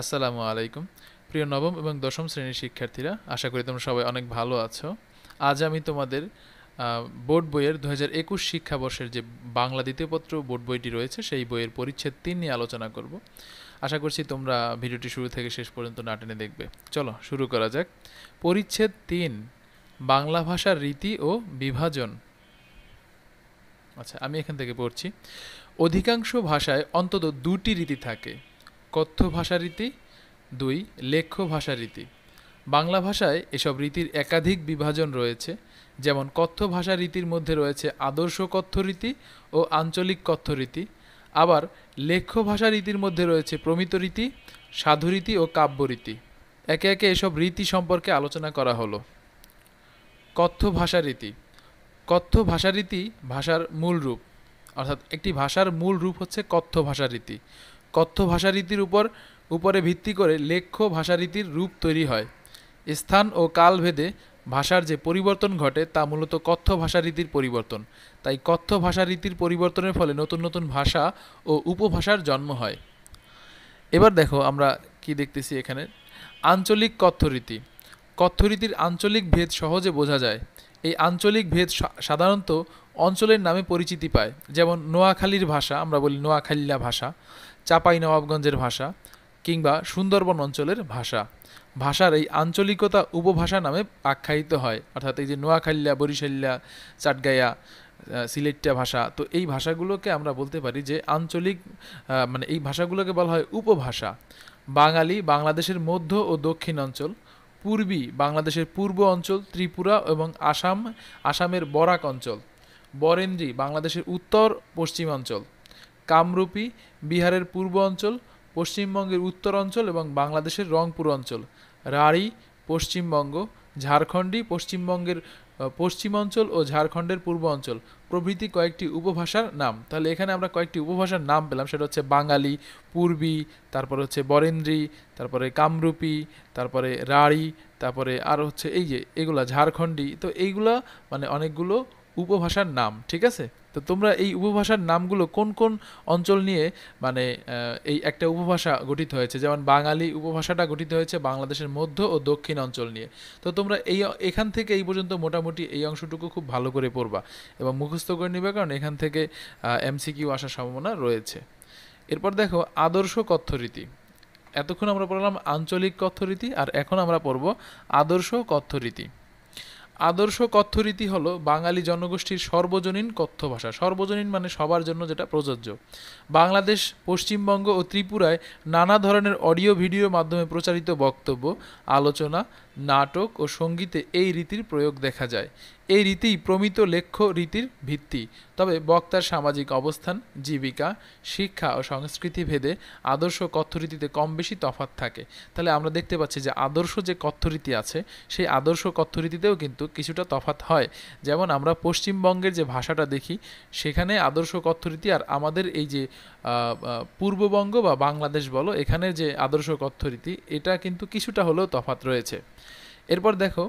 আসসালামু আলাইকুম। প্রিয় নবম এবং দশম শ্রেণীর শিক্ষার্থীরা, আশা করি তোমরা সবাই অনেক ভালো আছো। আজ আমি তোমাদের বোর্ড বইয়ের ২০২১ শিক্ষাবর্ষের যে বাংলা দ্বিতীয় পত্র বোর্ড বইটি রয়েছে সেই বইয়ের পরিচ্ছেদ ৩ নিয়ে আলোচনা করব। আশা করছি তোমরা ভিডিওটি শুরু থেকে শেষ পর্যন্ত না টেনে দেখবে। চলো শুরু করা যাক। পরিচ্ছেদ ৩, বাংলা ভাষার রীতি ও বিভাজন। আচ্ছা, আমি এখান থেকে পড়ছি। অধিকাংশ ভাষায় অন্তত দুটি রীতি থাকে: কথ্য ভাষা রীতি, ২ লেখ্য ভাষা রীতি। বাংলা ভাষায় এসব রীতির একাধিক বিভাজন রয়েছে, যেমন কথ্য ভাষা রীতির মধ্যে রয়েছে আদর্শ কথ্য রীতি ও আঞ্চলিক কথ্য রীতি। আবার লেখ্য ভাষা রীতির মধ্যে রয়েছে প্রমিত রীতি, সাধুরীতি ও কাব্যরীতি। একে একে এসব রীতি সম্পর্কে আলোচনা করা হলো। কথ্য ভাষা রীতি। কথ্য ভাষা রীতি ভাষার মূল রূপ, অর্থাৎ একটি ভাষার মূল রূপ হচ্ছে কথ্য ভাষা রীতি। কথ্য ভাষা রীতির উপরে ভিত্তি করে লেখ্য ভাষারীতির রূপ তৈরি হয়। স্থান ও কাল ভেদে ভাষার যে পরিবর্তন ঘটে তা মূলত কথ্য ভাষারীতির পরিবর্তন। তাই কথ্য ভাষারীতির পরিবর্তনের ফলে নতুন নতুন ভাষা ও উপভাষার জন্ম হয়। এবার দেখো আমরা কি দেখতেছি এখানে। আঞ্চলিক কথ্যরীতি। কথ্যরীতির আঞ্চলিক ভেদ সহজে বোঝা যায়। এই আঞ্চলিক ভেদ সাধারণত অঞ্চলের নামে পরিচিতি পায়, যেমন নোয়াখালীর ভাষা আমরা বলি নোয়াখালীয়া ভাষা, চাঁপাইনবাবগঞ্জের ভাষা কিংবা সুন্দরবন অঞ্চলের ভাষা। ভাষার এই আঞ্চলিকতা উপভাষা নামে আখ্যায়িত হয়, অর্থাৎ এই যে নোয়াখালীয়া, বরিশালিয়া, চাটগাঁয়া, সিলেটিয়া ভাষা, তো এই ভাষাগুলোকে আমরা বলতে পারি যে আঞ্চলিক, মানে এই ভাষাগুলোকে বলা হয় উপভাষা। বাঙালি বাংলাদেশের মধ্য ও দক্ষিণ অঞ্চল, পূর্বী বাংলাদেশের পূর্ব অঞ্চল, ত্রিপুরা এবং আসামের বরাক অঞ্চল, বরেন্দ্রী বাংলাদেশের উত্তর পশ্চিম অঞ্চল, কামরূপী বিহারের পূর্ব অঞ্চল, পশ্চিমবঙ্গের উত্তর অঞ্চল এবং বাংলাদেশের রংপুর অঞ্চল, রাঢ়ী পশ্চিমবঙ্গ, ঝাড়খণ্ডী পশ্চিমবঙ্গের পশ্চিম অঞ্চল ও ঝাড়খণ্ডের পূর্ব অঞ্চল প্রভৃতি কয়েকটি উপভাষার নাম। তাহলে এখানে আমরা কয়েকটি উপভাষার নাম পেলাম, সেটা হচ্ছে বাঙালি, পূর্বী, তারপরে হচ্ছে বরেন্দ্রী, তারপরে কামরূপী, তারপরে রাঢ়ী, তারপরে আর হচ্ছে এই যে এগুলা ঝাড়খণ্ডী। তো এইগুলা মানে অনেকগুলো উপভাষার নাম, ঠিক আছে। তো তোমরা এই উপভাষার নামগুলো কোন কোন অঞ্চল নিয়ে মানে এই একটা উপভাষা গঠিত হয়েছে, যেমন বাঙালি উপভাষাটা গঠিত হয়েছে বাংলাদেশের মধ্য ও দক্ষিণ অঞ্চল নিয়ে। তো তোমরা এখান থেকে এই পর্যন্ত মোটামুটি এই অংশটুকু খুব ভালো করে পড়বা এবং মুখস্থ করে নিবে, কারণ এখান থেকে এমসিকিউ আসার সম্ভাবনা রয়েছে। এরপর দেখো আদর্শ কথ্যরীতি। এতক্ষণ আমরা পড়লাম আঞ্চলিক কথ্যরীতি, আর এখন আমরা পড়ব আদর্শ কথ্যরীতি। আদর্শ কথ্যরীতি হলো বাঙালি জনগোষ্ঠীর সর্বজনীন কথ্য ভাষা। সর্বজনীন মানে সবার জন্য যেটা প্রযোজ্য। বাংলাদেশ, পশ্চিমবঙ্গ ও ত্রিপুরায় নানা ধরনের অডিও ভিডিওর মাধ্যমে প্রচারিত বক্তব্য, আলোচনা, নাটক ও সঙ্গীতে এই রীতির প্রয়োগ দেখা যায়। এই রীতিই প্রমিত লেখ্য রীতির ভিত্তি। তবে বক্তার সামাজিক অবস্থান, জীবিকা, শিক্ষা ও সংস্কৃতি ভেদে আদর্শ কথ্যরীতিতে কম বেশি তফাৎ থাকে। তাহলে আমরা দেখতে পাচ্ছি যে আদর্শ যে কথ্যরীতি আছে সেই আদর্শ কথ্যরীতিতেও কিন্তু কিছুটা তফাৎ হয়। যেমন আমরা পশ্চিমবঙ্গের যে ভাষাটা দেখি সেখানে আদর্শ কথ্যরীতি, আর আমাদের এই যে পূর্ববঙ্গ বা বাংলাদেশ বলো, এখানে যে আদর্শ কথ্যরীতি, এটা কিন্তু কিছুটা হলেও তফাৎ রয়েছে। এরপর দেখো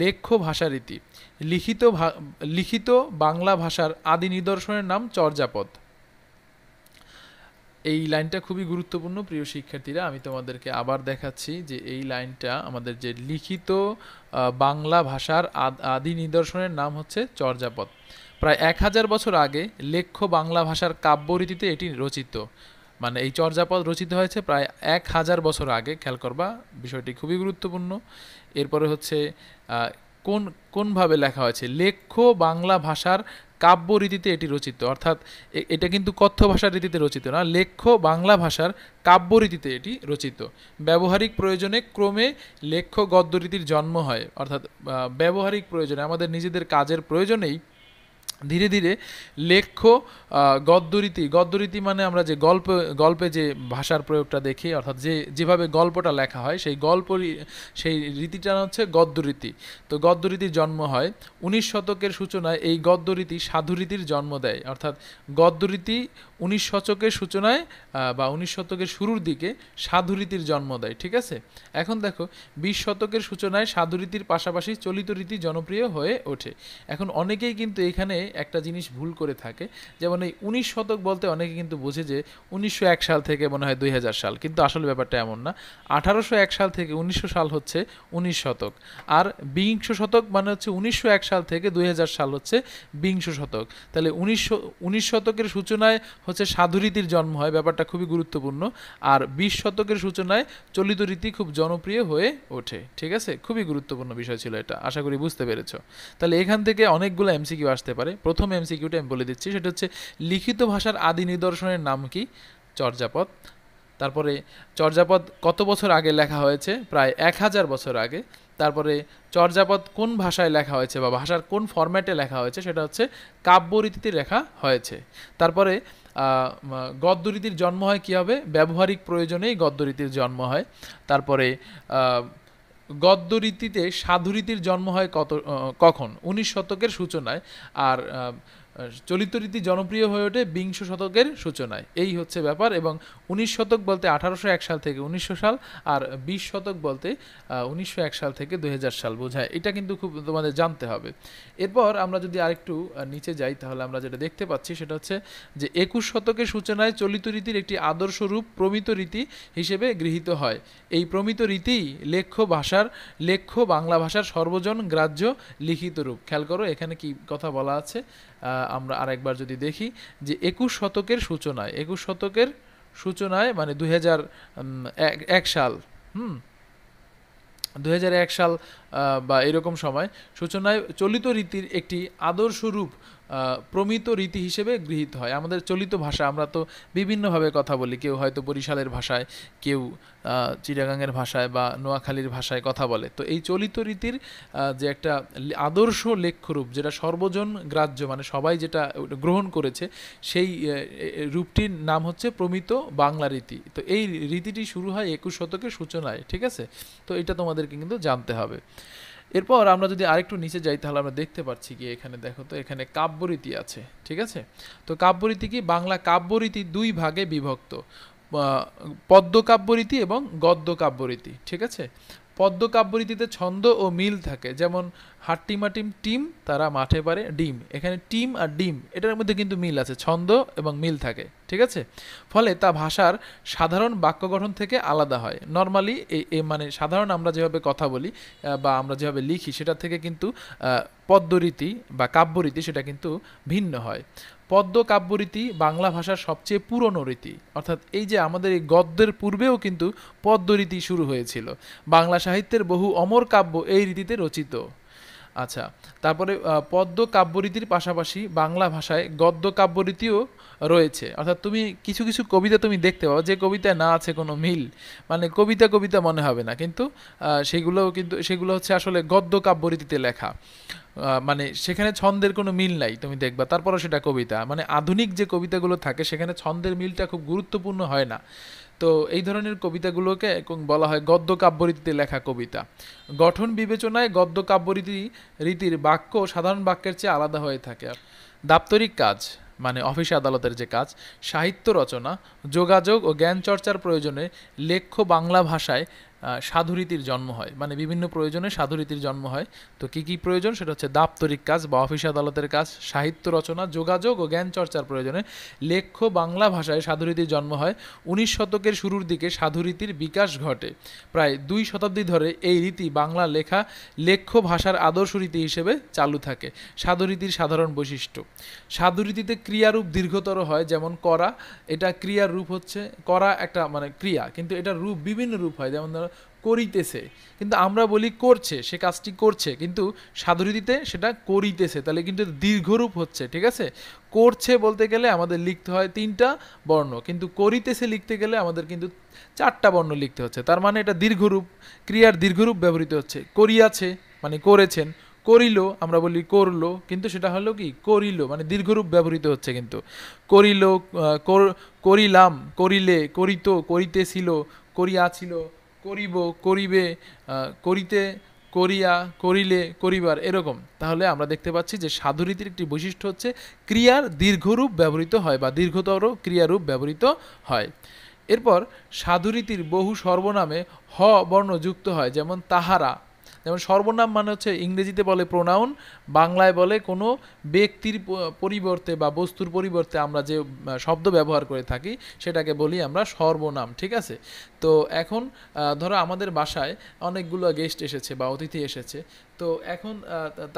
লেখ্য ভাষারীতি। লিখিত বাংলা ভাষার আদি নিদর্শনের নাম চর্যাপদ। এই লাইনটা খুবই গুরুত্বপূর্ণ প্রিয় শিক্ষার্থীরা, আমি তোমাদেরকে আবার দেখাচ্ছি যে এই লাইনটা আমাদের যে লিখিত বাংলা ভাষার আদি নিদর্শনের নাম হচ্ছে চর্যাপদ। প্রায় 1000 বছর আগে লেখ্য বাংলা ভাষার কাব্যরীতিতে এটি রচিত। মানে এই চর্যাপদ রচিত হয়েছে প্রায় 1000 বছর আগে, খেয়াল করবা, বিষয়টি খুবই গুরুত্বপূর্ণ। এরপরে হচ্ছে কোনভাবে লেখা হয়েছে, লেখ্য বাংলা ভাষার কাব্য রীতিতে এটি রচিত, অর্থাৎ এটা কিন্তু কথ্য ভাষার রীতিতে রচিত না, লেখ্য বাংলা ভাষার কাব্য রীতিতে এটি রচিত। ব্যবহারিক প্রয়োজনে ক্রমে লেখ্য গদ্য রীতির জন্ম হয়, অর্থাৎ ব্যবহারিক প্রয়োজনে আমাদের নিজেদের কাজের প্রয়োজনেই ধীরে ধীরে লেখ্য গদ্যরীতি মানে আমরা যে গল্পে যে ভাষার প্রয়োগটা দেখি, অর্থাৎ যেভাবে গল্পটা লেখা হয় সেই রীতিটা হচ্ছে গদ্যরীতি। তো গদ্যরীতির জন্ম হয় 19 শতকের সূচনায়। এই গদ্যরীতি সাধুরীতির জন্ম দেয়, অর্থাৎ গদ্যরীতি 19 শতকের সূচনায় বা 19 শতকের শুরুর দিকে সাধুরীতির জন্ম দেয়, ঠিক আছে। এখন দেখো 20 শতকের সূচনায় সাধুরীতির পাশাপাশি চলিত রীতি জনপ্রিয় হয়ে ওঠে। এখন অনেকেই কিন্তু এখানে একটা জিনিস ভুল করে থাকে, যেমন এই 19 শতক বলতে অনেকে কিন্তু বোঝে যে 1901 সাল থেকে মনে হয় 2000 সাল, কিন্তু আসলে ব্যাপারটা এমন না। 1801 সাল থেকে 1900 সাল হচ্ছে 19 শতক, আর বিংশ শতক মানে হচ্ছে 1901 সাল থেকে 2000 সাল হচ্ছে বিংশ শতক। তাহলে 19 শতকের সূচনায় হচ্ছে সাধু রীতির জন্ম হয়, ব্যাপারটা খুবই গুরুত্বপূর্ণ। আর 20 শতকের সূচনায় চলিত রীতি খুব জনপ্রিয় হয়ে ওঠে। ঠিক আছে, খুবই গুরুত্বপূর্ণ বিষয় ছিল এটা, আশা করি বুঝতে পেরেছ। তাহলে এখান থেকে অনেকগুলো এমসিকিউ আসতে পারে। প্রথম এমসিকিউটা আমি বলে দিচ্ছি, সেটা হচ্ছে লিখিত ভাষার আদি নিদর্শনের নাম কি? চর্যাপদ। তারপরে চর্যাপদ কত বছর আগে লেখা হয়েছে? প্রায় 1000 বছর আগে। তারপরে চর্যাপদ কোন ভাষায় লেখা হয়েছে বা ভাষার কোন ফরম্যাটে লেখা হয়েছে? সেটা হচ্ছে কাব্যরীতিতে লেখা হয়েছে। তারপরে গদ্যরীতির জন্ম হয় কীভাবে? ব্যবহারিক প্রয়োজনেই গদ্যরীতির জন্ম হয়। তারপরে গদ্যরীতিতে সাধুরীতির জন্ম হয় কখন? 19 শতকের সূচনায়। আর চলিত রীতি জনপ্রিয় হয়ে ওঠে বিংশ শতকের সূচনায়। এই হচ্ছে ব্যাপার। এবং 19 শতক বলতে 1801 সাল থেকে 1900 সাল, আর 20 শতক বলতে 1901 সাল থেকে 2000 সাল বোঝায়। এটা কিন্তু খুব তোমাদের জানতে হবে। এরপর আমরা যদি আরেকটু নিচে যাই, তাহলে আমরা যেটা দেখতে পাচ্ছি সেটা হচ্ছে যে 21 শতকের সূচনায় চলিত রীতির একটি আদর্শ রূপ প্রমিত রীতি হিসেবে গৃহীত হয়। এই প্রমিত রীতিই লেখ্য বাংলা ভাষার সর্বজন গ্রাহ্য লিখিত রূপ। খেয়াল করো এখানে কি কথা বলা আছে। আমরা আরেকবার যদি দেখি যে 21 শতকের সূচনায় মানে 2001 সাল 2001 সাল বা এরকম সময় সূচনায় চলিত রীতির একটি আদর্শ রূপ প্রমিত রীতি হিসেবে গৃহীত হয়। আমাদের চলিত ভাষা, আমরা তো বিভিন্নভাবে কথা বলি, কেউ হয়তো বরিশালের ভাষায়, কেউ চিটাগাংয়ের ভাষায় বা নোয়াখালীর ভাষায় কথা বলে। তো এই চলিত রীতির যে একটা আদর্শ লেখ্যরূপ, যেটা সর্বজন গ্রাহ্য মানে সবাই যেটা গ্রহণ করেছে, সেই রূপটির নাম হচ্ছে প্রমিত বাংলা রীতি। তো এই রীতিটি শুরু হয় 21 শতকের সূচনায়। ঠিক আছে, তো এটা তোমাদেরকে কিন্তু জানতে হবে। এরপর আমরা যদি আরেকটু নিচে যাই, তাহলে আমরা দেখতে পাচ্ছি কি এখানে দেখো তো, এখানে কাব্যরীতি আছে। ঠিক আছে, তো কাব্যরীতি কি? বাংলা কাব্যরীতি দুই ভাগে বিভক্ত, পদ্য কাব্যরীতি এবং গদ্য কাব্যরীতি। ঠিক আছে, পদ্য কাব্যরীতিতে ছন্দ ও মিল থাকে, যেমন হাট্টিমাটিম টিম, তারা মাঠে পারে ডিম। এখানে টিম আর ডিম এটার মধ্যে কিন্তু মিল আছে, ছন্দ এবং মিল থাকে। ঠিক আছে, ফলে তা ভাষার সাধারণ বাক্য গঠন থেকে আলাদা হয়। নর্মালি মানে সাধারণ আমরা যেভাবে কথা বলি বা আমরা যেভাবে লিখি, সেটা থেকে কিন্তু পদ্যরীতি বা কাব্যরীতি সেটা কিন্তু ভিন্ন হয়। পদ্য কাব্যরীতি বাংলা ভাষার সবচেয়ে পুরনো রীতি, অর্থাৎ এই যে আমাদের এই গদ্যের পূর্বেও কিন্তু পদ্যরীতি শুরু হয়েছিল। বাংলা সাহিত্যের বহু অমর কাব্য এই রীতিতে রচিত। আচ্ছা, তারপরে পদ্য কাব্যরীতির পাশাপাশি বাংলা ভাষায় গদ্য কাব্যরীতিও রয়েছে। অর্থাৎ তুমি কিছু কিছু কবিতা তুমি দেখতে পাও যে কবিতায় না আছে কোনো মিল, মানে কবিতা মনে হবে না, কিন্তু সেগুলো হচ্ছে আসলে গদ্য কাব্যরীতিতে লেখা, মানে সেখানে ছন্দের কোনো মিল নাই তুমি দেখবা, তারপরও সেটা কবিতা। মানে আধুনিক যে কবিতাগুলো থাকে সেখানে ছন্দের মিলটা খুব গুরুত্বপূর্ণ হয় না। তো এই ধরনের কবিতাগুলোকে বলা হয় গদ্য কাব্যরীতিতে লেখা কবিতা। গঠন বিবেচনায় গদ্য কাব্যরীতির বাক্য সাধারণ বাক্যের চেয়ে আলাদা হয়ে থাকে। দাপ্তরিক কাজ মানে অফিস আদালতের যে কাজ, সাহিত্য রচনা, যোগাযোগ ও জ্ঞান চর্চার প্রয়োজনে লেখ্য বাংলা ভাষায় সাধুরীতির জন্ম হয়। মানে বিভিন্ন প্রয়োজনে সাধুরীতির জন্ম হয়। তো কি প্রয়োজন? সেটা হচ্ছে দাপ্তরিক কাজ বা অফিস আদালতের কাজ, সাহিত্য রচনা, যোগাযোগ ও জ্ঞান চর্চার প্রয়োজনে লেখ্য বাংলা ভাষায় সাধুরীতির জন্ম হয়। 19 শতকের শুরুর দিকে সাধুরীতির বিকাশ ঘটে। প্রায় 2 শতাব্দী ধরে এই রীতি বাংলা লেখ্য ভাষার আদর্শ রীতি হিসেবে চালু থাকে। সাধুরীতির সাধারণ বৈশিষ্ট্য: সাধুরীতিতে ক্রিয়ারূপ দীর্ঘতর হয়, যেমন করা, এটা ক্রিয়ার রূপ হচ্ছে, করা একটা মানে ক্রিয়া, কিন্তু এটার রূপ বিভিন্ন রূপ হয়, যেমন ধরো করিতেছে, কিন্তু আমরা বলি করছে, সে কাজটি করছে, কিন্তু সাধুরীতিতে সেটা করিতেছে, তাহলে কিন্তু দীর্ঘরূপ হচ্ছে। ঠিক আছে, করছে বলতে গেলে আমাদের লিখতে হয় 3টা বর্ণ, কিন্তু করিতেছে লিখতে গেলে আমাদের কিন্তু 4টা বর্ণ লিখতে হচ্ছে। তার মানে এটা দীর্ঘরূপ, ক্রিয়ার দীর্ঘরূপ ব্যবহৃত হচ্ছে। করিয়াছে মানে করেছেন, করিল আমরা বলি করলো, কিন্তু সেটা হলো কি করিল, মানে দীর্ঘরূপ ব্যবহৃত হচ্ছে। কিন্তু করিল, করিলাম, করিলে, করিত, করিতেছিল, করিয়াছিল, করিব, করিবে, করিতে, করিয়া, করিলে, করিবার, এরকম। তাহলে আমরা দেখতে পাচ্ছি যে সাধুরীতির একটি বৈশিষ্ট্য হচ্ছে ক্রিয়ার দীর্ঘরূপ ব্যবহৃত হয় বা দীর্ঘতর ক্রিয়ারূপ ব্যবহৃত হয়। এরপর সাধুরীতির বহু সর্বনামে হ বর্ণ যুক্ত হয়, যেমন তাহারা, যেমন সর্বনাম মানে হচ্ছে ইংরেজিতে বলে প্রোনাউন, বাংলায় বলে কোনো ব্যক্তির পরিবর্তে বা বস্তুর পরিবর্তে আমরা যে শব্দ ব্যবহার করে থাকি সেটাকে বলি আমরা সর্বনাম, ঠিক আছে। তো এখন ধরো আমাদের বাসায় অনেকগুলো গেস্ট এসেছে বা অতিথি এসেছে, তো এখন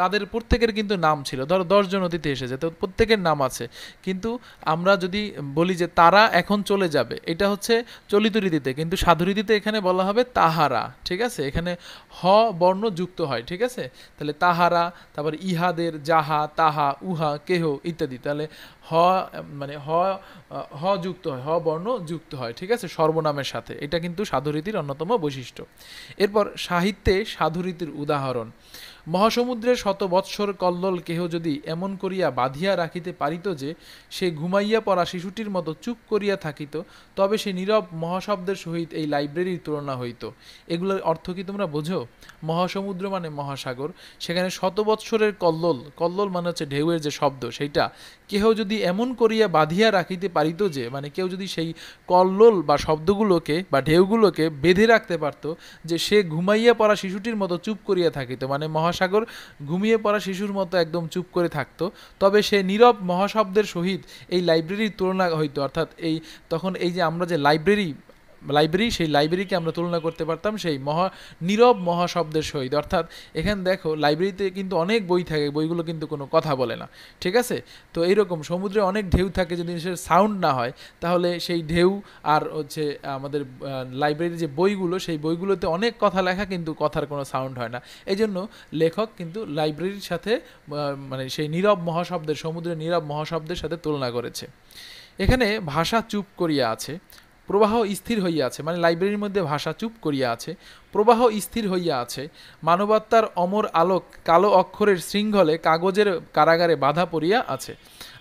তাদের প্রত্যেকের কিন্তু নাম ছিল, ধরো 10 জন অতিথি এসেছে, তো প্রত্যেকের নাম আছে, কিন্তু আমরা যদি বলি যে তারা এখন চলে যাবে, এটা হচ্ছে চলিত রীতিতে, কিন্তু সাধু রীতিতে এখানে বলা হবে তাহারা, ঠিক আছে। এখানে হ বর্ণ যুক্ত হয়, ঠিক আছে। তাহলে তাহারা, তারপর ইহাদের, যাহা, তাহা, উহা, কেহ ইত্যাদি, তাহলে হ মানে হ যুক্ত হয়, হ বর্ণ যুক্ত হয়, ঠিক আছে, সর্বনামের সাথে। এটা কিন্তু সাধুরীতির অন্যতম বৈশিষ্ট্য। এরপর সাহিত্যে সাধুরীতির উদাহরণ: মহাসমুদ্রের শত বৎসর কল্লোল কেহ যদি এমন করিয়া বাঁধিয়া রাখিতে পারিত যে সে ঘুমাইয়া পড়া শিশুটির মতো চুপ করিয়া থাকিত, তবে সে নীরব মহাশব্দের সহিত এই লাইব্রেরির তুলনা হইত। এগুলোর অর্থ কি তোমরা বোঝো? মহাসমুদ্র মানে মহাসাগর, সেখানে শত বৎসরের কল্লোল, কল্লোল মানে হচ্ছে ঢেউয়ের যে শব্দ, সেইটা কেহ যদি এমন করিয়া বাঁধিয়া রাখিতে পারিত যে, মানে কেউ যদি সেই কল্লোল বা শব্দগুলোকে বা ঢেউগুলোকে বেঁধে রাখতে পারত যে সে ঘুমাইয়া পড়া শিশুটির মতো চুপ করিয়া থাকিত, মানে মহাসাগর ঘুমিয়ে পড়া শিশুর মতো একদম চুপ করে থাকতো, তবে সে নীরব মহাশব্দের সহিত এই লাইব্রেরির তুলনা হইতো। অর্থাৎ এই তখন এই যে আমরা যে লাইব্রেরি, সেই লাইব্রেরিকে আমরা তুলনা করতে পারতাম সেই নীরব মহাশব্দের সহিত। অর্থাৎ এখানে দেখো লাইব্রেরিতে কিন্তু অনেক বই থাকে, বইগুলো কিন্তু কোনো কথা বলে না, ঠিক আছে। তো এইরকম সমুদ্রে অনেক ঢেউ থাকে, যদি সে সাউন্ড না হয় তাহলে সেই ঢেউ আর হচ্ছে আমাদের লাইব্রেরির যে বইগুলো, সেই বইগুলোতে অনেক কথা লেখা কিন্তু কথার কোনো সাউন্ড হয় না। এই জন্য লেখক কিন্তু লাইব্রেরির সাথে মানে সেই নীরব মহাশব্দের, সমুদ্রের নীরব মহাশব্দের সাথে তুলনা করেছে। এখানে ভাষা চুপ করিয়া আছে, প্রবাহ স্থির হইয়া আছে, মানে লাইব্রেরির মধ্যে ভাষা চুপ করিয়া আছে, প্রবাহ স্থির হইয়া আছে, মানবাত্মার অমর আলোক কালো অক্ষরের শৃঙ্খলে কাগজের কারাগারে বাধা পড়িয়া আছে।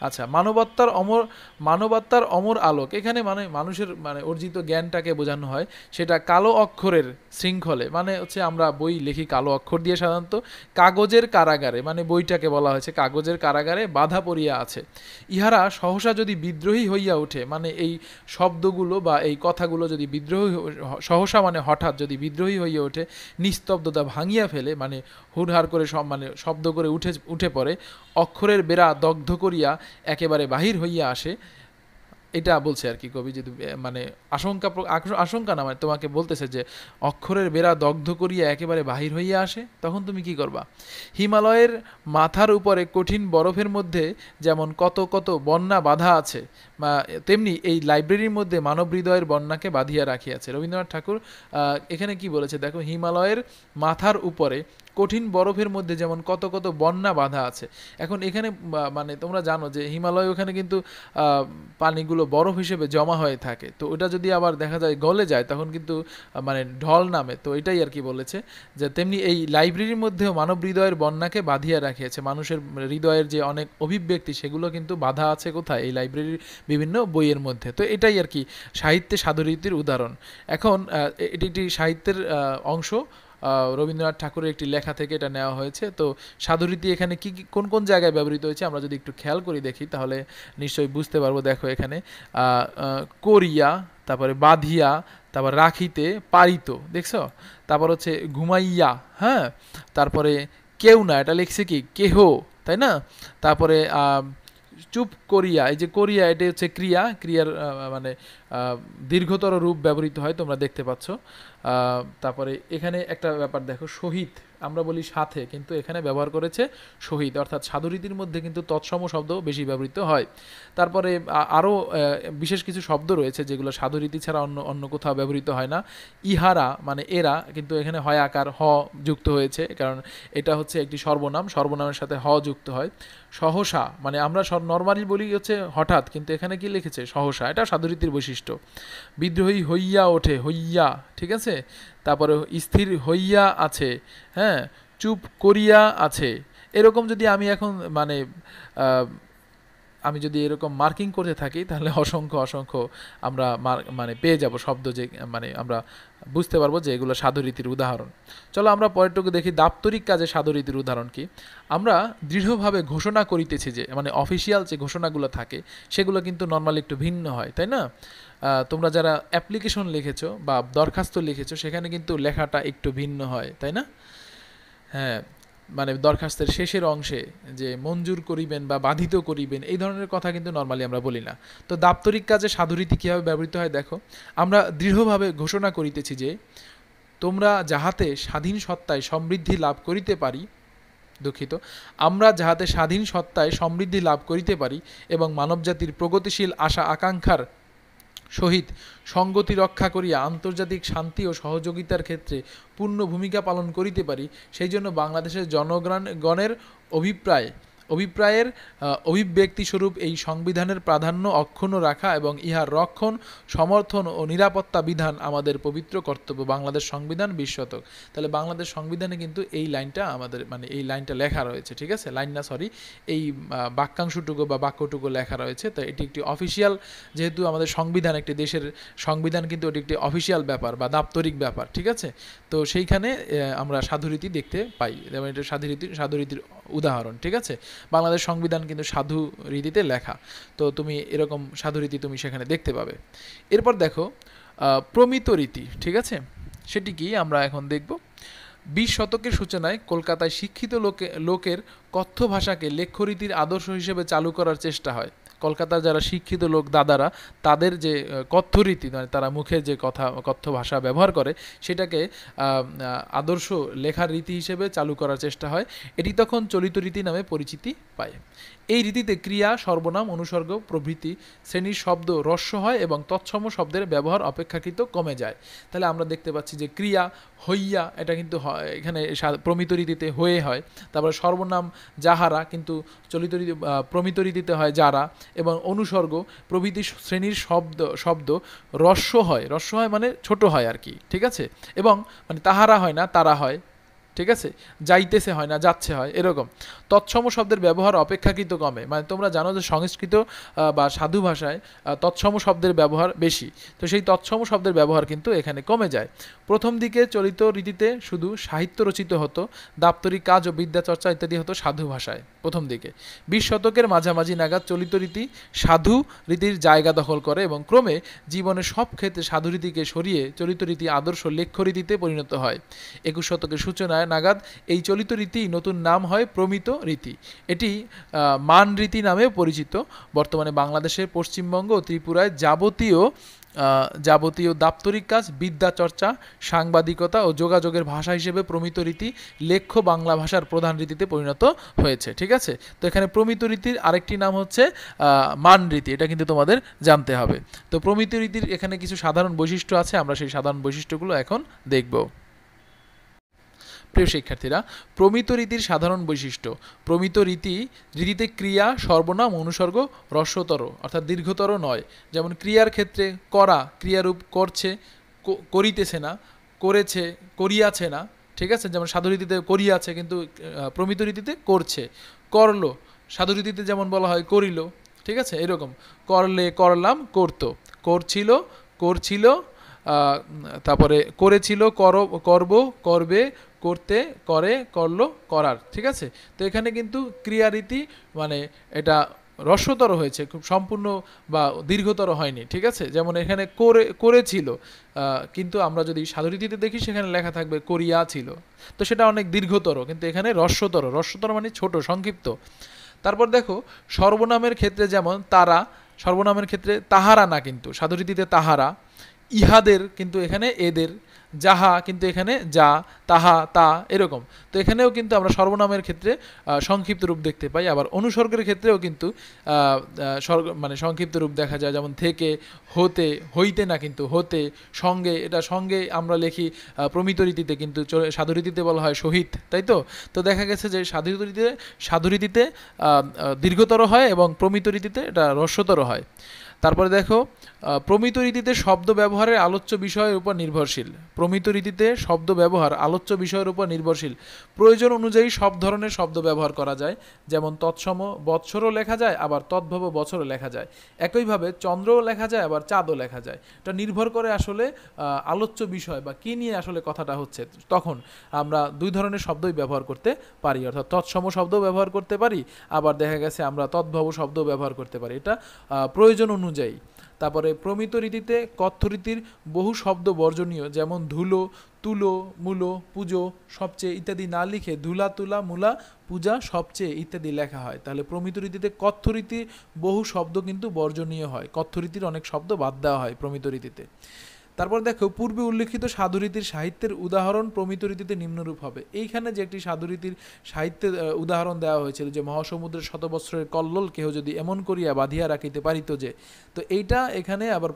আচ্ছা, মানবাত্মার অমর আলোক, এখানে মানে মানুষের মানে অর্জিত জ্ঞানটাকে বোঝানো হয়, সেটা কালো অক্ষরের শৃঙ্খলে, মানে হচ্ছে আমরা বই লিখি কালো অক্ষর দিয়ে সাধারণত, কাগজের কারাগারে মানে বইটাকে বলা হয়েছে কাগজের কারাগারে বাধা পড়িয়া আছে। ইহারা সহসা যদি বিদ্রোহী হইয়া ওঠে, মানে এই শব্দগুলো বা এই কথাগুলো যদি বিদ্রোহী, সহসা মানে হঠাৎ যদি বিদ্রোহী হইয়া ওঠে, নিস্তব্ধতা ভাঙিয়া ফেলে, মানে হুড়হাড় করে মানে শব্দ করে উঠে পড়ে, অক্ষরের বেড়া দগ্ধ করিয়া একেবারে বাহির হইয়া আসে, এটা বলছে আর কি কবি। যদি মানে আশঙ্কা না, মানে তোমাকে বলতেছে যে অক্ষরের বেড়া দগ্ধ করিয়া একেবারে বাহির হইয়া আসে, তখন তুমি কি করবা? হিমালয়ের মাথার উপরে কঠিন বরফের মধ্যে যেমন কত কত বন্যা বাধা আছে, তেমনি এই লাইব্রেরির মধ্যে মানব হৃদয়ের বন্যাকে বাঁধিয়া রাখিয়াছে। রবীন্দ্রনাথ ঠাকুর এখানে কি বলেছে দেখো, হিমালয়ের মাথার উপরে কঠিন বরফের মধ্যে যেমন কত কত বন্যা বাধা আছে। এখন এখানে মানে তোমরা জানো যে হিমালয়, ওখানে কিন্তু পানিগুলো বরফ হিসেবে জমা হয়ে থাকে, তো ওটা যদি আবার দেখা যায় গলে যায় তখন কিন্তু মানে ঢল নামে। তো এটাই আর কি বলেছে যে তেমনি এই লাইব্রেরির মধ্যেও মানব হৃদয়ের বন্যাকে বাঁধিয়া রাখিয়েছে। মানুষের হৃদয়ের যে অনেক অভিব্যক্তি সেগুলো কিন্তু বাধা আছে কোথায়? এই লাইব্রেরির বিভিন্ন বইয়ের মধ্যে। তো এটাই আর কি সাহিত্যে সাধুরীতির উদাহরণ। এখন এটি একটি সাহিত্যের অংশ, রবীন্দ্রনাথ ঠাকুরের একটি লেখা থেকে এটা নেওয়া হয়েছে। তো সাধুরীতি এখানে কি কোন কোন জায়গায় ব্যবহৃত হয়েছে আমরা যদি একটু খেয়াল করে দেখি তাহলে নিশ্চয়ই বুঝতে পারবো। দেখো এখানে করিয়া, তারপরে বাঁধিয়া, তারপর রাখিতে, পারিত, দেখছো, তারপর হচ্ছে ঘুমাইয়া, হ্যাঁ, তারপরে কেউ না, এটা লিখছে কি কেহ, তাই না, তারপরে চুপ করিয়া, এই যে করিয়া এটা হচ্ছে ক্রিয়ার মানে দীর্ঘতর রূপ ব্যবহৃত হয়, তোমরা দেখতে পাচ্ছ। তারপরে এখানে একটা ব্যাপার দেখো, শহীদ আমরা বলি সাথে, কিন্তু এখানে ব্যবহার করেছে শহীদ, অর্থাৎ সাধুরীতির মধ্যে কিন্তু তৎসম শব্দ বেশি ব্যবহৃত হয়। তারপরে আরও বিশেষ কিছু শব্দ রয়েছে যেগুলো সাধুরীতি ছাড়া অন্য কোথাও ব্যবহৃত হয় না। ইহারা মানে এরা, কিন্তু এখানে হয় আকার হ যুক্ত হয়েছে, কারণ এটা হচ্ছে একটি সর্বনাম, সর্বনামের সাথে হ যুক্ত হয়। সহসা মানে আমরা নর্মালি বলি হচ্ছে হঠাৎ, কিন্তু এখানে কি লিখেছে সহসা, এটা সাধুরীতির বৈশিষ্ট্য। বিদ্রোহী হইয়া ওঠে, হইয়া, ঠিক আছে। তারপরে স্থির হইয়া আছে, হ্যাঁ, চুপ করিয়া আছে। এরকম যদি আমি এখন মানে আমি যদি এরকম মার্কিং করতে থাকি তাহলে অসংখ্য আমরা মানে পেয়ে যাব শব্দ, যে মানে আমরা বুঝতে পারবো যে এগুলো সাধুরীতির উদাহরণ। চলো আমরা পরেরটুকু দেখি, দাপ্তরিক কাজে সাধুরীতির উদাহরণ কি। আমরা দৃঢ়ভাবে ঘোষণা করিতেছি যে, মানে অফিসিয়াল যে ঘোষণাগুলো থাকে সেগুলো কিন্তু নর্মালি একটু ভিন্ন হয়, তাই না? তোমরা যারা অ্যাপ্লিকেশন লিখেছো বা দরখাস্ত লিখেছো সেখানে কিন্তু লেখাটা একটু ভিন্ন হয়, তাই না? হ্যাঁ, মানে দরখাস্তের শেষের অংশে যে মঞ্জুর করিবেন বা বাধিত করিবেন এই ধরনের কথা কিন্তু নর্মালি আমরা বলি না। তো দাপ্তরিক কাজে সাধুরীতি কীভাবে ব্যবহৃত হয় দেখো, আমরা দৃঢ়ভাবে ঘোষণা করিতেছি যে তোমরা যাহাতে স্বাধীন সত্তায় সমৃদ্ধি লাভ করিতে পারি, দুঃখিত, আমরা যাহাতে স্বাধীন সত্তায় সমৃদ্ধি লাভ করিতে পারি এবং মানবজাতির প্রগতিশীল আশা আকাঙ্ক্ষার সহিত সঙ্গতি রক্ষা করিয়া আন্তর্জাতিক শান্তি ও সহযোগিতার ক্ষেত্রে পূর্ণ ভূমিকা পালন করিতে পারি, সেই জন্য বাংলাদেশের জনগণের অভিপ্রায়ের অভিব্যক্তিস্বরূপ এই সংবিধানের প্রাধান্য অক্ষুণ্ণ রাখা এবং ইহার রক্ষণ, সমর্থন ও নিরাপত্তা বিধান আমাদের পবিত্র কর্তব্য। বাংলাদেশ সংবিধান 20 শতক। তাহলে বাংলাদেশ সংবিধানে কিন্তু এই লাইনটা আমাদের মানে এই লাইনটা লেখা রয়েছে, ঠিক আছে, লাইন না সরি, এই বাক্যাংশটুকু বা বাক্যটুকু লেখা রয়েছে। তো এটি একটি অফিসিয়াল, যেহেতু আমাদের সংবিধান একটি দেশের সংবিধান, কিন্তু এটি একটি অফিসিয়াল ব্যাপার বা দাপ্তরিক ব্যাপার, ঠিক আছে। তো সেইখানে আমরা সাধুরীতি দেখতে পাই, যেমন এটা সাধুরীতির উদাহরণ, ঠিক আছে। বাংলাদেশ সংবিধান কিন্তু সাধু রীতিতে লেখা, তো তুমি এরকম সাধুরীতি তুমি সেখানে দেখতে পাবে। এরপর দেখো প্রমিত রীতি, ঠিক আছে, সেটি কি আমরা এখন দেখব। 20 শতকের সূচনায় কলকাতায় শিক্ষিত লোকের কথ্য ভাষাকে লেখ্যরীতির আদর্শ হিসেবে চালু করার চেষ্টা হয়। কলকাতার যারা শিক্ষিত লোক দাদারা, তাদের যে কথ্য রীতি, মানে তারা মুখে যে কথ্য ভাষা ব্যবহার করে, সেটাকে আদর্শ লেখার রীতি হিসেবে চালু করার চেষ্টা হয়। এটি তখন চলিত রীতি নামে পরিচিতি পায়। এই রীতিতে ক্রিয়া, সর্বনাম, অনুসর্গ প্রভৃতি শ্রেণীর শব্দ হ্রস্ব হয় এবং তৎসম শব্দের ব্যবহার অপেক্ষাকৃত কমে যায়। তাহলে আমরা দেখতে পাচ্ছি যে ক্রিয়া হইয়া, এটা কিন্তু এখানে প্রমিত রীতিতে হয়ে হয়। তারপরে সর্বনাম যাহারা, কিন্তু চলিত রীতি প্রমিত রীতিতে হয় যারা, এবং অনুসর্গ প্রভৃতি শ্রেণীর শব্দ হ্রস্ব হয় মানে ছোট হয় আর কি, ঠিক আছে, এবং মানে তাহারা হয় না তারা হয়, ঠিক আছে, যাইতেছে হয় না যাচ্ছে হয়, এরকম। তৎসম শব্দের ব্যবহার অপেক্ষাকৃত কমে, মানে তোমরা জানো যে সংস্কৃত বা সাধু ভাষায় তৎসম শব্দের ব্যবহার বেশি, তো সেই তৎসম শব্দের ব্যবহার কিন্তু এখানে কমে যায়। প্রথম দিকে চলিত রীতিতে শুধু সাহিত্য রচিত হতো, দাপ্তরিক কাজ ও বিদ্যাচর্চা ইত্যাদি হতো সাধু ভাষায় প্রথম দিকে। 20 শতকের মাঝামাঝি নাগাদ চলিত রীতি সাধু রীতির জায়গা দখল করে এবং ক্রমে জীবনের সব ক্ষেত্রে সাধু রীতিকে সরিয়ে চলিত রীতি আদর্শ লেখ্য রীতিতে পরিণত হয়। 21 শতকের সূচনায় নাগাদ এই চলিত রীতি নতুন নাম হয় প্রমিত রীতি। এটি মান রীতি নামে পরিচিত। বর্তমানে বাংলাদেশের পশ্চিমবঙ্গ ও ত্রিপুরায় যাবতীয় দাপ্তরিক কাজ, বিদ্যা চর্চা, সাংবাদিকতা ও যোগাযোগের ভাষা হিসেবে প্রমিত রীতি লেখ্য বাংলা ভাষার প্রধান রীতিতে পরিণত হয়েছে, ঠিক আছে। তো এখানে প্রমিত রীতির আরেকটি নাম হচ্ছে মান রীতি, এটা কিন্তু তোমাদের জানতে হবে। তো প্রমিত রীতির এখানে কিছু সাধারণ বৈশিষ্ট্য আছে, আমরা সেই সাধারণ বৈশিষ্ট্যগুলো এখন দেখব। প্রিয় শিক্ষার্থীরা, প্রমিত রীতির সাধারণ বৈশিষ্ট্য। প্রমিত রীতিতে ক্রিয়া, সর্বনাম, অনুসর্গ হ্রস্বতর অর্থাৎ দীর্ঘতর নয়। যেমন ক্রিয়ার ক্ষেত্রে করা ক্রিয়ারূপ করছে, করিতেছে না, করেছে, করিয়াছে না, ঠিক আছে। যেমন সাধু রীতিতে করিয়াছে, কিন্তু প্রমিত রীতিতে করছে। করলো সাধু রীতিতে যেমন বলা হয় করিল, ঠিক আছে, এরকম। করলে, করলাম, করতো, করছিল, তারপরে করেছিল, করব, করবে, করতে, করে, করলো, করার, ঠিক আছে। তো এখানে কিন্তু ক্রিয়ারীতি মানে এটা হ্রস্বতর হয়েছে, খুব সম্পূর্ণ বা দীর্ঘতর হয়নি, ঠিক আছে। যেমন এখানে করেছিল, কিন্তু আমরা যদি সাধুরীতিতে দেখি সেখানে লেখা থাকবে করিয়া ছিল, তো সেটা অনেক দীর্ঘতর, কিন্তু এখানে হ্রস্বতর মানে ছোট, সংক্ষিপ্ত। তারপর দেখো সর্বনামের ক্ষেত্রে যেমন তারা, সর্বনামের ক্ষেত্রে তাহারা না, কিন্তু সাধুরীতিতে তাহারা। ইহাদের, কিন্তু এখানে এদের। যাহা, কিন্তু এখানে যা, তাহা, তা, এরকম। তো এখানেও কিন্তু আমরা সর্বনামের ক্ষেত্রে সংক্ষিপ্ত রূপ দেখতে পাই। আবার অনুসর্গের ক্ষেত্রেও কিন্তু মানে সংক্ষিপ্ত রূপ দেখা যায়, যেমন থেকে, হতে, হইতে না কিন্তু হতে, সঙ্গে, এটা সঙ্গে আমরা লিখি প্রমিত রীতিতে, কিন্তু সাধুরীতিতে বলা হয় সহিত, তাই তো। তো দেখা গেছে যে সাধুরীতিতে দীর্ঘতর হয় এবং প্রমিত রীতিতে এটা হ্রস্বতর হয়। তারপরে দেখো প্রমিত রীতিতে শব্দ ব্যবহারের আলোচ্য বিষয়ের উপর নির্ভরশীল। প্রমিত রীতিতে শব্দ ব্যবহার আলোচ্য বিষয়ের উপর নির্ভরশীল। প্রয়োজন অনুযায়ী সব ধরনের শব্দ ব্যবহার করা যায়, যেমন তৎসম বৎসরও লেখা যায়, আবার তদ্ভব বছরও লেখা যায়। একইভাবে চন্দ্রও লেখা যায়, আবার চাঁদও লেখা যায়। এটা নির্ভর করে আসলে আলোচ্য বিষয় বা কী নিয়ে আসলে কথাটা হচ্ছে, তখন আমরা দুই ধরনের শব্দই ব্যবহার করতে পারি, অর্থাৎ তৎসম শব্দ ব্যবহার করতে পারি, আবার দেখা গেছে আমরা তদ্ভব শব্দ ব্যবহার করতে পারি, এটা প্রয়োজন অনুযায়ী। তারপরে প্রমিত রীতিতে কথ্য রীতির বহু শব্দ বর্জনীয়, যেমন ধুলো, তুলো, মূলো, পুজো, সবচেয়ে ইত্যাদি না লিখে ধুলা, তুলা, মূলা, পূজা, সবচেয়ে ইত্যাদি লেখা হয়। তাহলে প্রমিত রীতিতে কথ্য রীতির বহু শব্দ কিন্তু বর্জনীয় হয়, কথ্য রীতির অনেক শব্দ বাদ দেওয়া হয় প্রমিত রীতিতে। তারপর দেখো, পূর্বে উল্লেখিত সাধুরীতির সাহিত্যের উদাহরণ প্রমিত রীতিতে নিম্নরূপ হবে। এইখানে যে একটি সাধুরীতির সাহিত্যের উদাহরণ দেওয়া হয়েছিল, যে মহাসমুদ্রের শতবৎসরের কল্লোল কেহ যদি এমন করিয়া বাঁধিয়া রাখিতে পারিত যে, তো এইটা এখানে আবার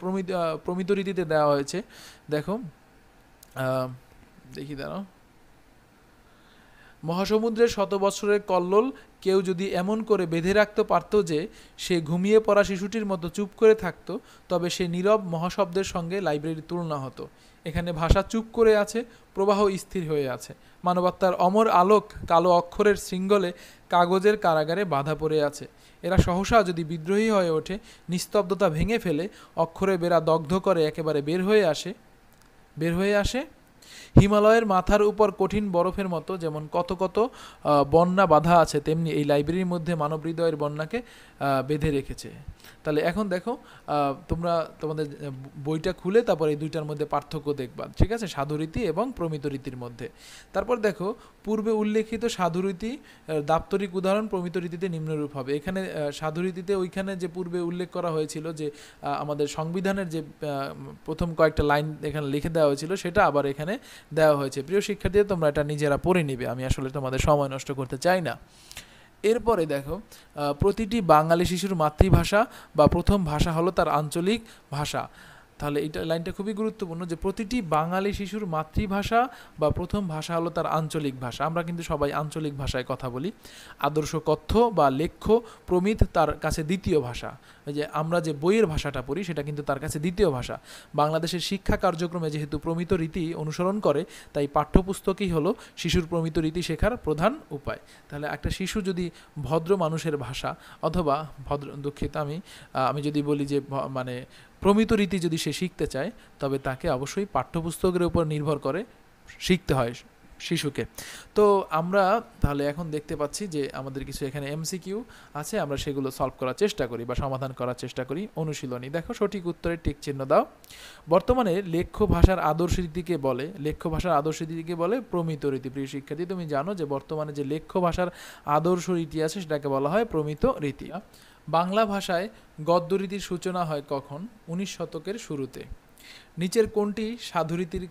প্রমিত রীতিতে দেওয়া হয়েছে। দেখো, দেখি দাঁড়াও, মহাসমুদ্রের শতবৎসরের কল্লোল কেউ যদি এমন করে বেঁধে রাখতে পারত যে সে ঘুমিয়ে পড়া শিশুটির মতো চুপ করে থাকত, তবে সে নীরব মহাশব্দের সঙ্গে লাইব্রেরির তুলনা হতো। এখানে ভাষা চুপ করে আছে, প্রবাহ স্থির হয়ে আছে। মানবাত্মার অমর আলোক কালো অক্ষরের শৃঙ্খলে কাগজের কারাগারে বাধা পড়ে আছে। এরা সহসা যদি বিদ্রোহী হয়ে ওঠে, নিস্তব্ধতা ভেঙে ফেলে, অক্ষরে বেড়া দগ্ধ করে একেবারে বের হয়ে আসে হিমালয়ের মাথার উপর কঠিন বরফের মতো যেমন কত কত বন্যা বাধা আছে, তেমনি এই লাইব্রেরির মধ্যে মানব হৃদয়ের বন্যাকে বেঁধে রেখেছে। তাহলে এখন দেখো, তোমরা তোমাদের বইটা খুলে তারপর এই দুইটার মধ্যে পার্থক্য দেখবা, ঠিক আছে, সাধুরীতি এবং প্রমিত রীতির মধ্যে। তারপর দেখো, পূর্বে উল্লেখিত সাধুরীতি দাপ্তরিক উদাহরণ প্রমিত রীতিতে নিম্নরূপ হবে। এখানে সাধুরীতিতে ওইখানে যে পূর্বে উল্লেখ করা হয়েছিল যে আমাদের সংবিধানের যে প্রথম কয়েকটা লাইন এখানে লিখে দেওয়া হয়েছিল, সেটা আবার এখানে দেওয়া হয়েছে। প্রিয় শিক্ষার্থীরা, তোমরা এটা নিজেরা পড়ে নিবে, আমি আসলে তোমাদের সময় নষ্ট করতে চাই না। এরপরে দেখো, প্রতিটি বাঙালি শিশুর মাতৃভাষা বা প্রথম ভাষা হলো তার আঞ্চলিক ভাষা। তাহলে এইটা লাইনটা খুবই গুরুত্বপূর্ণ, যে প্রতিটি বাঙালি শিশুর মাতৃভাষা বা প্রথম ভাষা হলো তার আঞ্চলিক ভাষা। আমরা কিন্তু সবাই আঞ্চলিক ভাষায় কথা বলি। আদর্শ কথ্য বা লেখ্য প্রমিত তার কাছে দ্বিতীয় ভাষা। যে আমরা যে বইয়ের ভাষাটা পড়ি সেটা কিন্তু তার কাছে দ্বিতীয় ভাষা। বাংলাদেশের শিক্ষা কার্যক্রমে যেহেতু প্রমিত রীতি অনুসরণ করে, তাই পাঠ্যপুস্তকই হলো শিশুর প্রমিত রীতি শেখার প্রধান উপায়। তাহলে একটা শিশু যদি ভদ্র মানুষের ভাষা অথবা দুঃখিত, আমি যদি বলি যে মানে প্রমিত রীতি যদি সে শিখতে চায়, তবে তাকে অবশ্যই পাঠ্যপুস্তকের উপর নির্ভর করে শিখতে হয় শিশুকে। তো আমরা তাহলে এখন দেখতে পাচ্ছি যে আমাদের কিছু এখানে এমসিকিউ আছে, আমরা সেগুলো সলভ করার চেষ্টা করি বা সমাধান করার চেষ্টা করি। অনুশীলনী দেখো, সঠিক উত্তরের টিক চিহ্ন দাও। বর্তমানে লেখ্য ভাষার আদর্শ রীতিকে বলে প্রমিত রীতি। প্রিয় শিক্ষার্থী, তুমি জানো যে বর্তমানে যে লেখ্য ভাষার আদর্শ রীতি আছে সেটাকে বলা হয় প্রমিত রীতি। বাংলা ভাষায় গদ্য রীতির সূচনা হয় কখন? 19 শতকের শুরুতে। নিচের কোনটি সাধুরীতির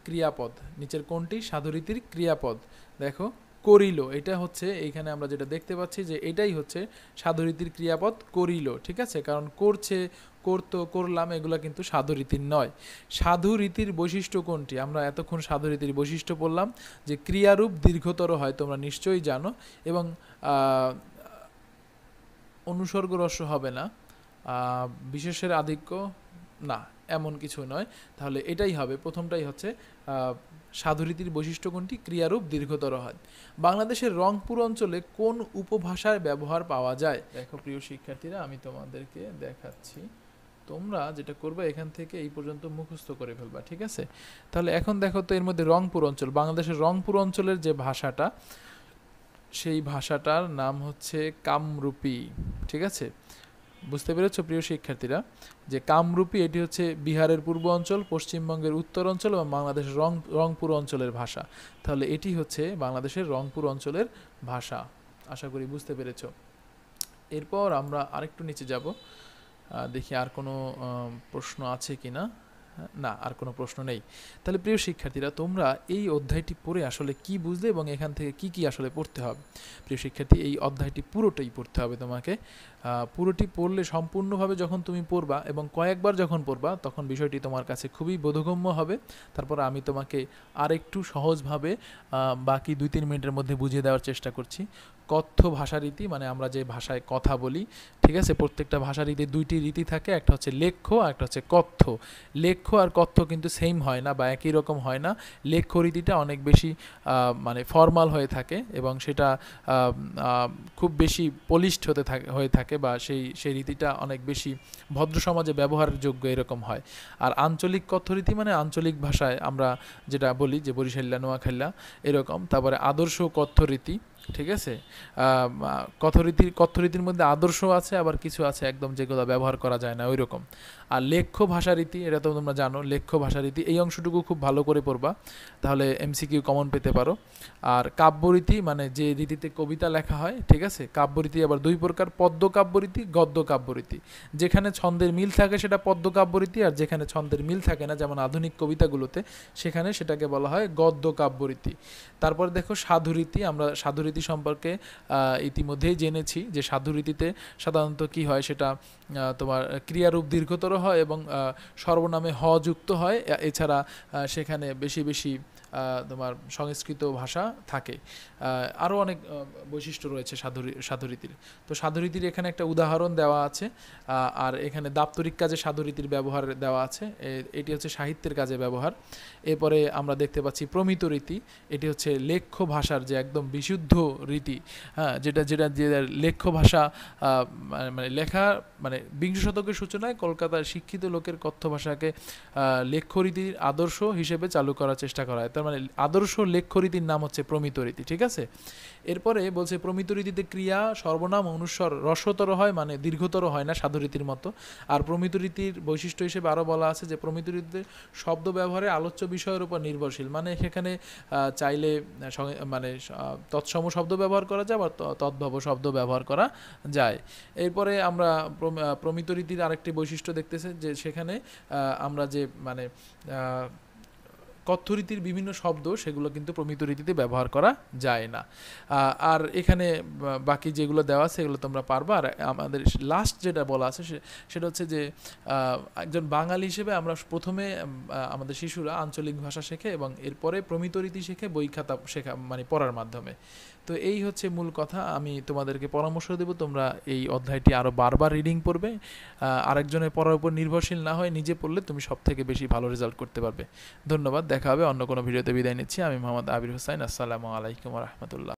ক্রিয়াপদ? দেখো, করিল, এটা হচ্ছে এইখানে আমরা যেটা দেখতে পাচ্ছি যে এটাই হচ্ছে সাধুরীতির ক্রিয়াপদ, করিল, ঠিক আছে, কারণ করছে, করতো, করলাম, এগুলো কিন্তু সাধুরীতির নয়। সাধুরীতির বৈশিষ্ট্য কোনটি? আমরা এতক্ষণ সাধুরীতির বৈশিষ্ট্য বললাম যে ক্রিয়ারূপ দীর্ঘতর হয়, তোমরা নিশ্চয়ই জানো, এবং অনুসর্গ রস্য হবে না, বিশেষের আধিক্য না, এমন কিছু নয়। তাহলে এটাই হবে, প্রথমটাই হচ্ছে সাধুরীতির বৈশিষ্ট্য কোনটি? ক্রিয়ারূপ দীর্ঘতর হয়। বাংলাদেশের রংপুর অঞ্চলে কোন উপভাষার ব্যবহার পাওয়া যায়? দেখো প্রিয় শিক্ষার্থীরা, আমি তোমাদেরকে দেখাচ্ছি, তোমরা যেটা করবে এখান থেকে এই পর্যন্ত মুখস্থ করে ফেলবা, ঠিক আছে। তাহলে এখন দেখো তো, এর মধ্যে রংপুর অঞ্চল, বাংলাদেশের রংপুর অঞ্চলের যে ভাষাটা, সেই ভাষাটার নাম হচ্ছে কামরূপী, ঠিক আছে। বুঝতে পেরেছো প্রিয় শিক্ষার্থীরা, যে কামরূপী এটি হচ্ছে বিহারের পূর্ব অঞ্চল, পশ্চিমবঙ্গের উত্তর অঞ্চল এবং বাংলাদেশের রংপুর অঞ্চলের ভাষা। তাহলে এটি হচ্ছে বাংলাদেশের রংপুর অঞ্চলের ভাষা। আশা করি বুঝতে পেরেছো। এরপর আমরা আরেকটু নিচে যাব, দেখি আর কোনো প্রশ্ন আছে কিনা। না, আর কোনো প্রশ্ন নেই। তাহলে প্রিয় শিক্ষার্থীরা, তোমরা এই অধ্যায়টি পড়ে আসলে কি বুঝলে এবং এখান থেকে কি কি আসলে পড়তে হবে? প্রিয় শিক্ষার্থী, এই অধ্যায়টি পুরোটাই পড়তে হবে তোমাকে। পুরোটি পড়লে সম্পূর্ণভাবে যখন তুমি পড়বা এবং কয়েকবার যখন পড়বা, তখন বিষয়টি তোমার কাছে খুবই বোধগম্য হবে। তারপর আমি তোমাকে আরেকটু সহজভাবে বাকি 2-3 মিনিটের মধ্যে বুঝিয়ে দেওয়ার চেষ্টা করছি। কথ্য ভাষারীতি, মানে আমরা যে ভাষায় কথা বলি, ঠিক আছে, প্রত্যেকটা ভাষারীতি 2টি রীতি থাকে, একটা হচ্ছে লেখ্য আর একটা হচ্ছে কথ্য। লেখ্য আর কথ্য কিন্তু সেম হয় না বা একই রকম হয় না। লেখ্য রীতিটা অনেক বেশি মানে ফর্মাল হয়ে থাকে এবং সেটা খুব বেশি পলিশড হয়ে থাকে বা সেই রীতিটা অনেক বেশি ভদ্র সমাজে ব্যবহারের যোগ্য, এরকম হয়। আর আঞ্চলিক কথ্য রীতি মানে আঞ্চলিক ভাষায় আমরা যেটা বলি যে বরিশাল্লা, নোয়াখাল্লা, এরকম। তারপরে আদর্শ কথ্য রীতি, ঠিক আছে। কথ্যরীতির মধ্যে আদর্শ আছে, আবার কিছু আছে একদম যেগুলো ব্যবহার করা যায় না ওই রকম। আর লেখ্য ভাষারীতি, এটা তো তোমরা জানো, লেখ্য ভাষারীতি এই অংশটুকু খুব ভালো করে পড়বা, তাহলে এমসিকিউ কমন পেতে পারো। আর কাব্যরীতি মানে যে রীতিতে কবিতা লেখা হয়, ঠিক আছে। কাব্যরীতি আবার দুই প্রকার, পদ্য কাব্যরীতি, গদ্য কাব্যরীতি। যেখানে ছন্দের মিল থাকে সেটা পদ্য কাব্যরীতি, আর যেখানে ছন্দের মিল থাকে না, যেমন আধুনিক কবিতাগুলোতে, সেখানে সেটাকে বলা হয় গদ্য কাব্যরীতি। তারপর দেখো সাধুরীতি। আমরা সাধুরীতি সম্পর্কে ইতিমধ্যেই জেনেছি যে সাধুরীতিতে সাধারণত কি হয়, সেটা তোমার ক্রিয়ারূপ দীর্ঘতর হয় এবং সর্বনামে হ যুক্ত হয়। এছাড়া সেখানে বেশি বেশি তোমার সংস্কৃত ভাষা থাকে। আরও অনেক বৈশিষ্ট্য রয়েছে সাধুরীতির। তো সাধুরীতির এখানে একটা উদাহরণ দেওয়া আছে। আর এখানে দাপ্তরিক কাজে সাধুরীতির ব্যবহার দেওয়া আছে। এটি হচ্ছে সাহিত্যের কাজে ব্যবহার। এরপরে আমরা দেখতে পাচ্ছি প্রমিত রীতি। এটি হচ্ছে লেখ্য ভাষার যে একদম বিশুদ্ধ রীতি, হ্যাঁ, যেটা যেটা যে লেখ্য ভাষা, মানে লেখা, মানে বিংশ শতকের সূচনায় কলকাতার শিক্ষিত লোকের কথ্য ভাষাকে লেখ্য রীতির আদর্শ হিসেবে চালু করার চেষ্টা করা হয়। তার মানে আদর্শ লেখ্য রীতির নাম হচ্ছে প্রমিত রীতি, ঠিক আছে। এরপরে বলছে প্রমিত রীতিতে ক্রিয়া সর্বনাম অনুস্বর হ্রস্বতর হয়, মানে দীর্ঘতর হয় না সাধুরীতির মতো। আর প্রমিত রীতির বৈশিষ্ট্য হিসেবে আরও বলা আছে যে প্রমিত রীতিতে শব্দ ব্যবহারে আলোচ্য বিষয়ের উপর নির্ভরশীল, মানে সেখানে চাইলে মানে তৎসম শব্দ ব্যবহার করা যায় বা তদ্ভব শব্দ ব্যবহার করা যায়। এরপরে আমরা প্রমিত রীতির আরেকটি বৈশিষ্ট্য দেখতেছে যে সেখানে আমরা যে মানে কথ্যরীতির বিভিন্ন শব্দ, সেগুলো কিন্তু প্রমিত রীতিতে ব্যবহার করা যায় না। আর এখানে বাকি যেগুলো দেওয়া আছে সেগুলো তোমরা পারবা। আর আমাদের লাস্ট যেটা বলা আছে সেটা হচ্ছে যে একজন বাঙালি হিসেবে আমরা প্রথমে আমাদের শিশুরা আঞ্চলিক ভাষা শেখে এবং এরপরে প্রমিত রীতি শেখে বই খাতা শেখা, মানে পড়ার মাধ্যমে। তো এই হচ্ছে মূল কথা। আমি তোমাদেরকে পরামর্শ দেব, তোমরা এই অধ্যায়টি আরও বারবার রিডিং পড়বে। আরেকজনের পড়ার উপর নির্ভরশীল না হয়ে নিজে পড়লে তুমি সব থেকে বেশি ভালো রেজাল্ট করতে পারবে। ধন্যবাদ। দেখা হবে অন্য কোনো ভিডিওতে। বিদায় নিচ্ছি। আমি মোহাম্মদ আবির হোসাইন। আসসালামু আলাইকুম ওয়া রাহমাতুল্লাহ।